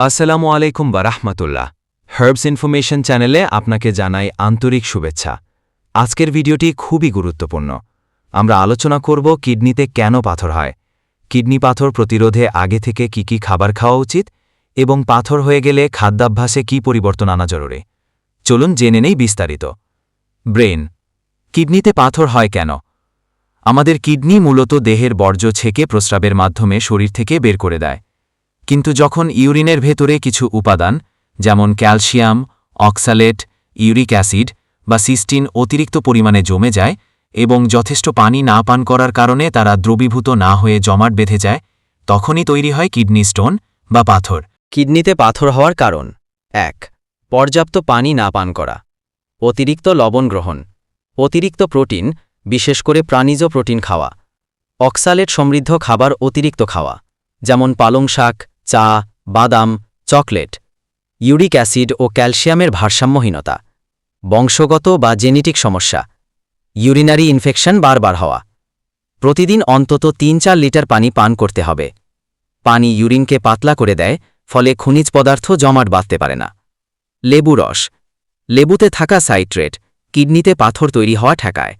আসসালামু আলাইকুম রাহমাতুল্লাহ। হার্বস ইনফরমেশন চ্যানেলে আপনাকে জানাই আন্তরিক শুভেচ্ছা। আজকের ভিডিওটি খুবই গুরুত্বপূর্ণ। আমরা আলোচনা করব কিডনিতে কেন পাথর হয়, কিডনি পাথর প্রতিরোধে আগে থেকে কি খাবার খাওয়া উচিত এবং পাথর হয়ে গেলে খাদ্যাভ্যাসে কি পরিবর্তন আনা জরুরি। চলুন জেনে নেই বিস্তারিত। ব্রেন। কিডনিতে পাথর হয় কেন? আমাদের কিডনি মূলত দেহের বর্জ্য ছেঁকে প্রস্রাবের মাধ্যমে শরীর থেকে বের করে দেয়। কিন্তু যখন ইউরিনের ভেতরে কিছু উপাদান যেমন ক্যালসিয়াম, অক্সালেট, ইউরিক অ্যাসিড বা সিস্টিন অতিরিক্ত পরিমাণে জমে যায় এবং যথেষ্ট পানি না পান করার কারণে তারা দ্রবীভূত না হয়ে জমাট বেঁধে যায়, তখনই তৈরি হয় কিডনি স্টোন বা পাথর। কিডনিতে পাথর হওয়ার কারণ: ১. পর্যাপ্ত পানি না পান করা, অতিরিক্ত লবণ গ্রহণ, অতিরিক্ত প্রোটিন বিশেষ করে প্রাণীজ প্রোটিন খাওয়া, অক্সালেট সমৃদ্ধ খাবার অতিরিক্ত খাওয়া যেমন পালং শাক, চা, বাদাম, চকলেট, ইউরিক অ্যাসিড ও ক্যালসিয়ামের ভারসাম্যহীনতা, বংশগত বা জেনেটিক সমস্যা, ইউরিনারি ইনফেকশন বারবার হওয়া। প্রতিদিন অন্তত ৩-৪ লিটার পানি পান করতে হবে। পানি ইউরিনকে পাতলা করে দেয়, ফলে খনিজ পদার্থ জমাট বাঁধতে পারে না। লেবু রস। লেবুতে থাকা সাইট্রেট কিডনিতে পাথর তৈরি হওয়া ঠেকায়।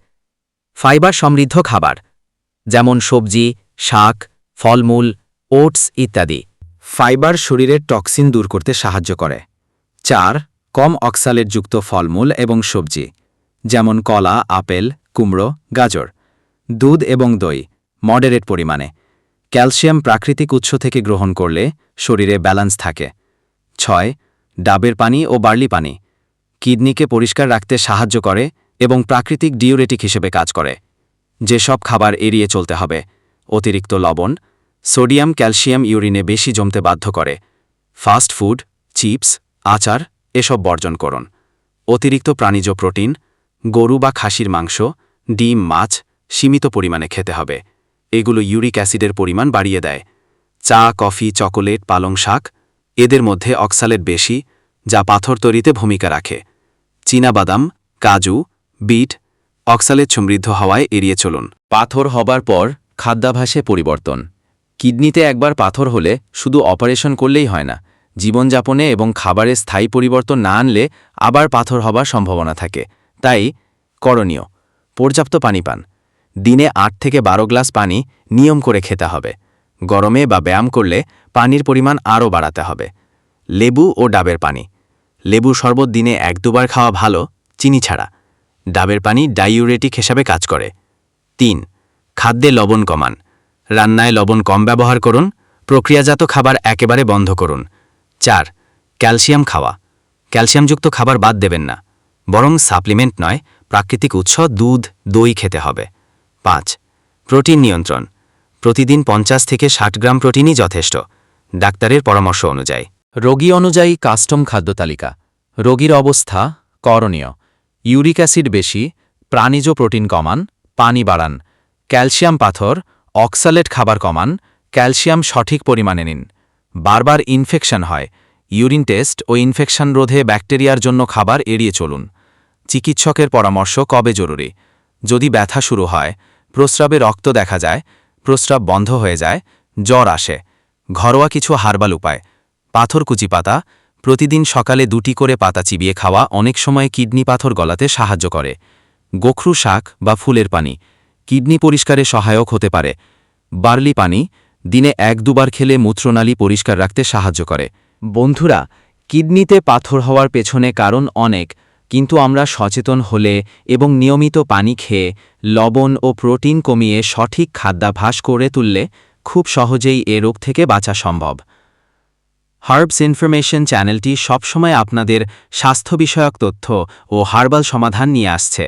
ফাইবার সমৃদ্ধ খাবার যেমন সবজি, শাক, ফলমূল, ওটস ইত্যাদি। ফাইবার শরীরের টক্সিন দূর করতে সাহায্য করে। ৪. কম অক্সালেটযুক্ত ফলমূল এবং সবজি যেমন কলা, আপেল, কুমড়ো, গাজর। দুধ এবং দই মডারেট পরিমাণে। ক্যালসিয়াম প্রাকৃতিক উৎস থেকে গ্রহণ করলে শরীরে ব্যালেন্স থাকে। ৬. ডাবের পানি ও বার্লি পানি কিডনিকে পরিষ্কার রাখতে সাহায্য করে এবং প্রাকৃতিক ডিউরেটিক হিসেবে কাজ করে। যেসব খাবার এড়িয়ে চলতে হবে: অতিরিক্ত লবণ, সোডিয়াম ক্যালসিয়াম ইউরিনে বেশি জমতে বাধ্য করে। ফাস্ট ফুড, চিপস, আচার এসব বর্জন করুন। অতিরিক্ত প্রাণীজ প্রোটিন, গরু বা খাসির মাংস, ডিম, মাছ সীমিত পরিমাণে খেতে হবে। এগুলো ইউরিক অ্যাসিডের পরিমাণ বাড়িয়ে দেয়। চা, কফি, চকোলেট, পালং শাক এদের মধ্যে অক্সালেট বেশি, যা পাথর তৈরিতে ভূমিকা রাখে। চীনাবাদাম, কাজু, বিট অক্সালেট সমৃদ্ধ হওয়ায় এড়িয়ে চলুন। পাথর হবার পর খাদ্যাভ্যাসে পরিবর্তন। কিডনিতে একবার পাথর হলে শুধু অপারেশন করলেই হয় না, জীবনযাপনে এবং খাবারে স্থায়ী পরিবর্তন না আনলে আবার পাথর হবার সম্ভাবনা থাকে। তাই করণীয়: পর্যাপ্ত পানি পান। দিনে ৮ থেকে ১২ গ্লাস পানি নিয়ম করে খেতে হবে। গরমে বা ব্যায়াম করলে পানির পরিমাণ আরও বাড়াতে হবে। লেবু ও ডাবের পানি। লেবু শরবত দিনে ১-২ বার খাওয়া ভালো, চিনি ছাড়া। ডাবের পানি ডাইউরেটিক হিসাবে কাজ করে। ৩. খাদ্যে লবণ কমান। রান্নায় লবণ কম ব্যবহার করুন। প্রক্রিয়াজাত খাবার একেবারে বন্ধ করুন। ৪. ক্যালসিয়াম খাওয়া। ক্যালসিয়ামযুক্ত খাবার বাদ দেবেন না, বরং সাপ্লিমেন্ট নয়, প্রাকৃতিক উৎস দুধ, দই খেতে হবে। ৫. প্রোটিন নিয়ন্ত্রণ। প্রতিদিন ৫০ থেকে ৬০ গ্রাম প্রোটিনই যথেষ্ট, ডাক্তারের পরামর্শ অনুযায়ী। রোগী অনুযায়ী কাস্টম খাদ্য তালিকা। রোগীর অবস্থা, করণীয়: ইউরিক অ্যাসিড বেশি, প্রাণীজ প্রোটিন কমান, পানি বাড়ান। ক্যালসিয়াম পাথর, অক্সালেট খাবার কমান, ক্যালসিয়াম সঠিক পরিমাণে নিন। বারবার ইনফেকশন হয়, ইউরিন টেস্ট ও ইনফেকশন রোধে ব্যাকটেরিয়ার জন্য খাবার এড়িয়ে চলুন। চিকিৎসকের পরামর্শ কবে জরুরি: যদি ব্যথা শুরু হয়, প্রস্রাবে রক্ত দেখা যায়, প্রস্রাব বন্ধ হয়ে যায়, জ্বর আসে। ঘরোয়া কিছু হার্বাল উপায়: পাথরকুচি পাতা প্রতিদিন সকালে ২টি করে পাতা চিবিয়ে খাওয়া অনেক সময় কিডনি পাথর গলাতে সাহায্য করে। গোখরু শাক বা ফুলের পানি কিডনি পরিষ্কারে সহায়ক হতে পারে। বার্লি পানি দিনে ১-২ বার খেলে মূত্রনালী পরিষ্কার রাখতে সাহায্য করে। বন্ধুরা, কিডনিতে পাথর হওয়ার পেছনে কারণ অনেক, কিন্তু আমরা সচেতন হলে এবং নিয়মিত পানি খেয়ে লবণ ও প্রোটিন কমিয়ে সঠিক খাদ্যাভ্যাস করে তুললে খুব সহজেই এ রোগ থেকে বাঁচা সম্ভব। হার্বস ইনফরমেশন চ্যানেলটি সবসময় আপনাদের স্বাস্থ্য বিষয়ক তথ্য ও হার্বাল সমাধান নিয়ে আসছে।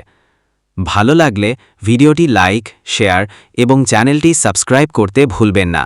ভালো লাগলে ভিডিওটি লাইক, শেয়ার এবং চ্যানেলটি সাবস্ক্রাইব করতে ভুলবেন না।